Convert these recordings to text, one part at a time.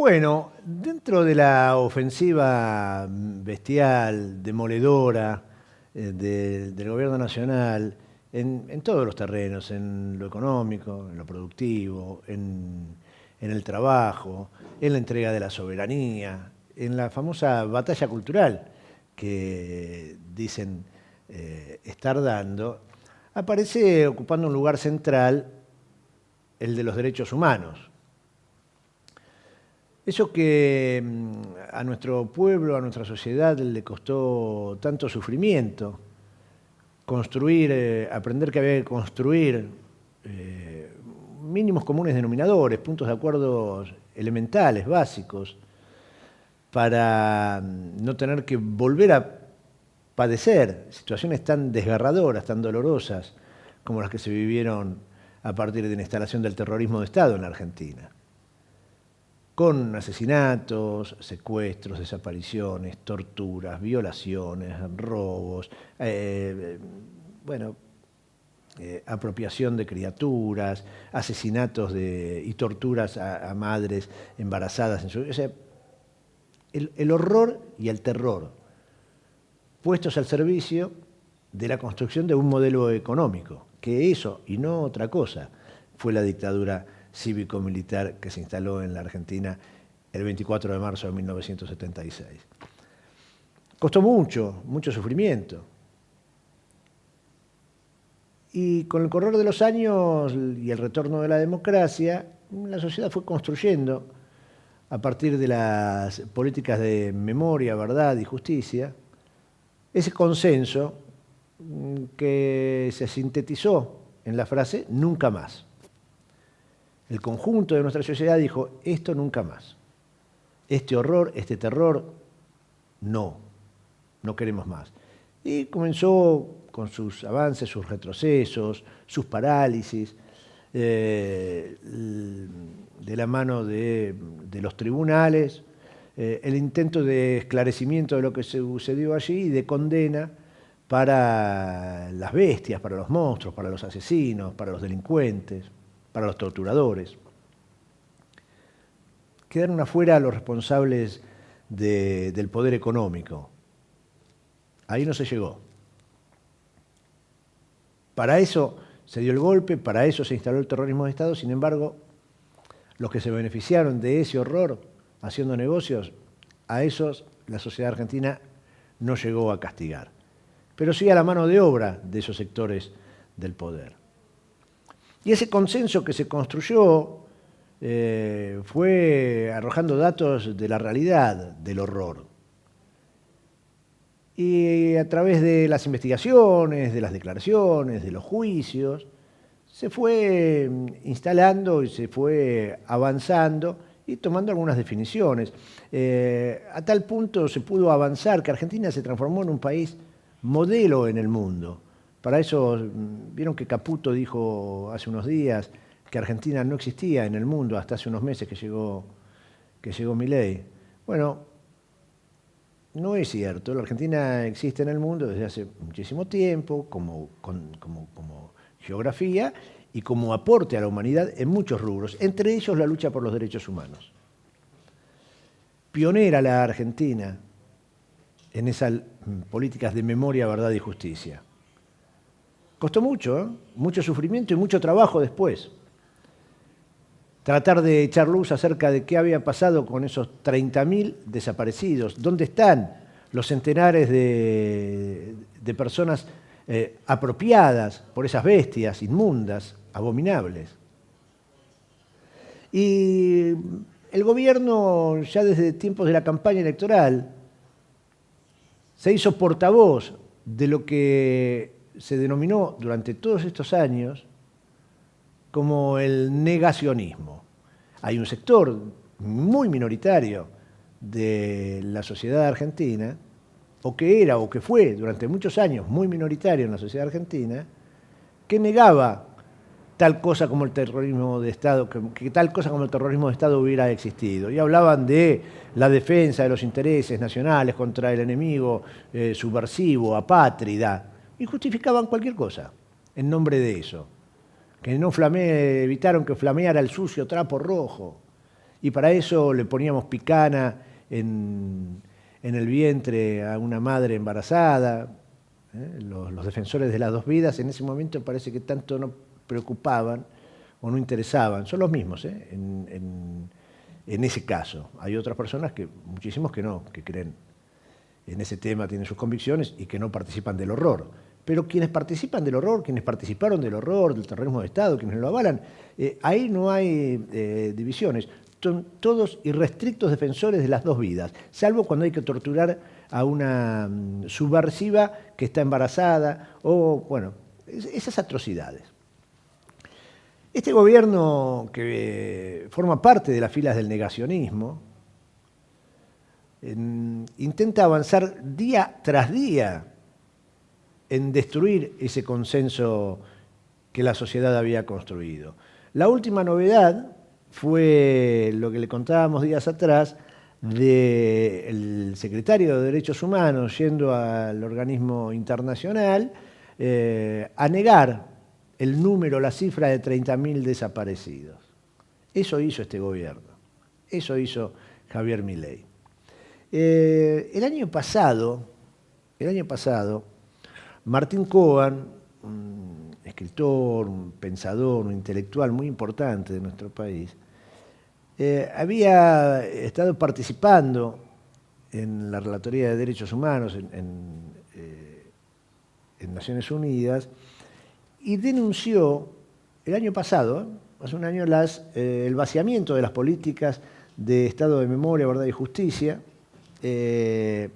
Bueno, dentro de la ofensiva bestial, demoledora del gobierno nacional, en todos los terrenos, en lo económico, en lo productivo, en el trabajo, en la entrega de la soberanía, en la famosa batalla cultural que dicen estar dando, aparece ocupando un lugar central el de los derechos humanos. Eso que a nuestro pueblo, a nuestra sociedad le costó tanto sufrimiento, construir, aprender que había que construir mínimos comunes denominadores, puntos de acuerdo elementales, básicos, para no tener que volver a padecer situaciones tan desgarradoras, tan dolorosas, como las que se vivieron a partir de la instalación del terrorismo de Estado en la Argentina, con asesinatos, secuestros, desapariciones, torturas, violaciones, robos, apropiación de criaturas, asesinatos y torturas a madres embarazadas. O sea, el horror y el terror puestos al servicio de la construcción de un modelo económico, que eso y no otra cosa fue la dictadura cívico-militar que se instaló en la Argentina el 24 de marzo de 1976. Costó mucho, mucho sufrimiento. Y con el correr de los años y el retorno de la democracia, la sociedad fue construyendo, a partir de las políticas de memoria, verdad y justicia, ese consenso que se sintetizó en la frase "nunca más". El conjunto de nuestra sociedad dijo: esto nunca más. Este horror, este terror, no queremos más. Y comenzó con sus avances, sus retrocesos, sus parálisis, de la mano de los tribunales, el intento de esclarecimiento de lo que sucedió allí y de condena para las bestias, para los monstruos, para los asesinos, para los delincuentes, para los torturadores. Quedaron afuera los responsables del poder económico. Ahí no se llegó. Para eso se dio el golpe, para eso se instaló el terrorismo de Estado. Sin embargo, los que se beneficiaron de ese horror haciendo negocios, a esos la sociedad argentina no llegó a castigar, pero sí a la mano de obra de esos sectores del poder. Y ese consenso que se construyó fue arrojando datos de la realidad del horror. Y a través de las investigaciones, de las declaraciones, de los juicios, se fue instalando y se fue avanzando y tomando algunas definiciones. A tal punto se pudo avanzar que Argentina se transformó en un país modelo en el mundo. Para eso, vieron que Caputo dijo hace unos días que Argentina no existía en el mundo hasta hace unos meses que llegó Milei. Bueno, no es cierto. La Argentina existe en el mundo desde hace muchísimo tiempo como geografía y como aporte a la humanidad en muchos rubros, entre ellos la lucha por los derechos humanos. Pionera la Argentina en esas políticas de memoria, verdad y justicia. Costó mucho, mucho sufrimiento y mucho trabajo después. Tratar de echar luz acerca de qué había pasado con esos 30.000 desaparecidos, dónde están los centenares de personas apropiadas por esas bestias inmundas, abominables. Y el gobierno, ya desde tiempos de la campaña electoral, se hizo portavoz de lo que se denominó durante todos estos años como el negacionismo. Hay un sector muy minoritario de la sociedad argentina, o que era o que fue durante muchos años muy minoritario en la sociedad argentina, que negaba tal cosa como el terrorismo de Estado, que tal cosa como el terrorismo de Estado hubiera existido. Y hablaban de la defensa de los intereses nacionales contra el enemigo subversivo, apátrida, y justificaban cualquier cosa en nombre de eso. Que no evitaron que flameara el sucio trapo rojo. y para eso le poníamos picana en el vientre a una madre embarazada. Los defensores de las dos vidas en ese momento parece que tanto no preocupaban o no interesaban. Son los mismos en ese caso. Hay otras personas, muchísimos que no, que creen en ese tema, tienen sus convicciones y que no participan del horror. Pero quienes participan del horror, quienes participaron del horror, del terrorismo de Estado, quienes lo avalan, ahí no hay divisiones. Son todos irrestrictos defensores de las dos vidas, salvo cuando hay que torturar a una subversiva que está embarazada, o, bueno, esas atrocidades. Este gobierno que forma parte de las filas del negacionismo intenta avanzar día tras día en destruir ese consenso que la sociedad había construido. La última novedad fue lo que le contábamos días atrás del secretario de Derechos Humanos yendo al organismo internacional a negar el número, la cifra de 30.000 desaparecidos. Eso hizo este gobierno, eso hizo Javier Milei. El año pasado, Martín Cohen, un escritor, un pensador, un intelectual muy importante de nuestro país, había estado participando en la Relatoría de Derechos Humanos en Naciones Unidas y denunció el año pasado, hace un año, el vaciamiento de las políticas de Estado de Memoria, Verdad y Justicia, en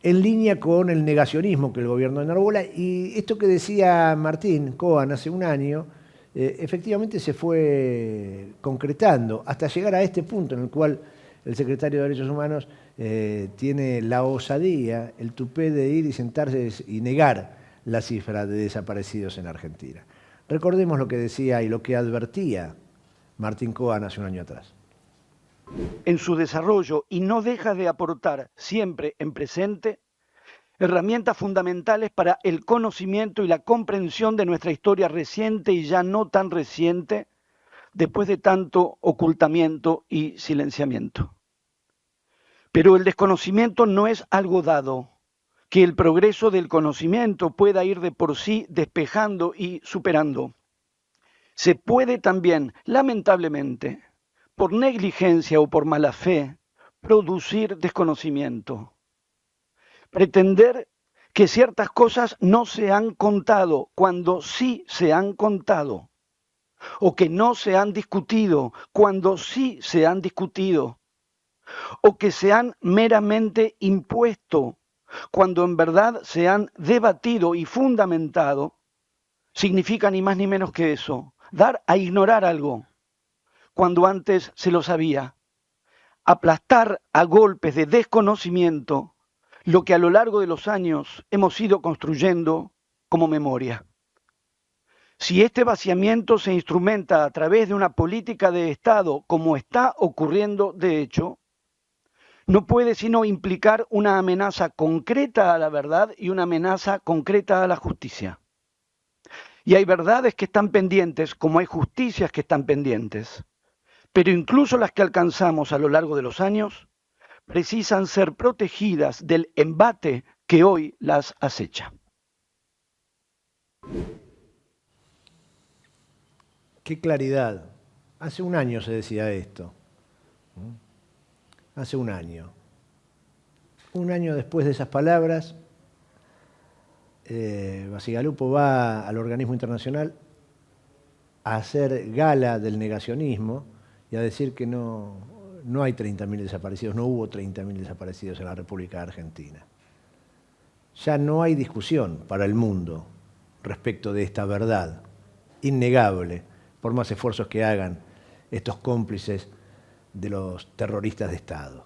línea con el negacionismo que el gobierno enarbola. Y esto que decía Martín Cohen hace un año, efectivamente se fue concretando hasta llegar a este punto en el cual el secretario de Derechos Humanos tiene la osadía, el tupé de ir y sentarse y negar la cifra de desaparecidos en Argentina. Recordemos lo que decía y lo que advertía Martín Cohen hace un año atrás. En su desarrollo, y no deja de aportar siempre en presente herramientas fundamentales para el conocimiento y la comprensión de nuestra historia reciente y ya no tan reciente, después de tanto ocultamiento y silenciamiento. Pero el desconocimiento no es algo dado, que el progreso del conocimiento pueda ir de por sí despejando y superando. Se puede también, lamentablemente, por negligencia o por mala fe, producir desconocimiento. Pretender que ciertas cosas no se han contado cuando sí se han contado, o que no se han discutido cuando sí se han discutido, o que se han meramente impuesto cuando en verdad se han debatido y fundamentado, significa ni más ni menos que eso, dar a ignorar algo cuando antes se lo sabía, aplastar a golpes de desconocimiento lo que a lo largo de los años hemos ido construyendo como memoria. Si este vaciamiento se instrumenta a través de una política de Estado, como está ocurriendo de hecho, no puede sino implicar una amenaza concreta a la verdad y una amenaza concreta a la justicia. Y hay verdades que están pendientes, como hay justicias que están pendientes. Pero incluso las que alcanzamos a lo largo de los años precisan ser protegidas del embate que hoy las acecha. Qué claridad. Hace un año se decía esto. Hace un año. Un año después de esas palabras, Bacigalupo va al organismo internacional a hacer gala del negacionismo y a decir que no hay 30.000 desaparecidos, no hubo 30.000 desaparecidos en la República Argentina. Ya no hay discusión para el mundo respecto de esta verdad innegable, por más esfuerzos que hagan estos cómplices de los terroristas de Estado.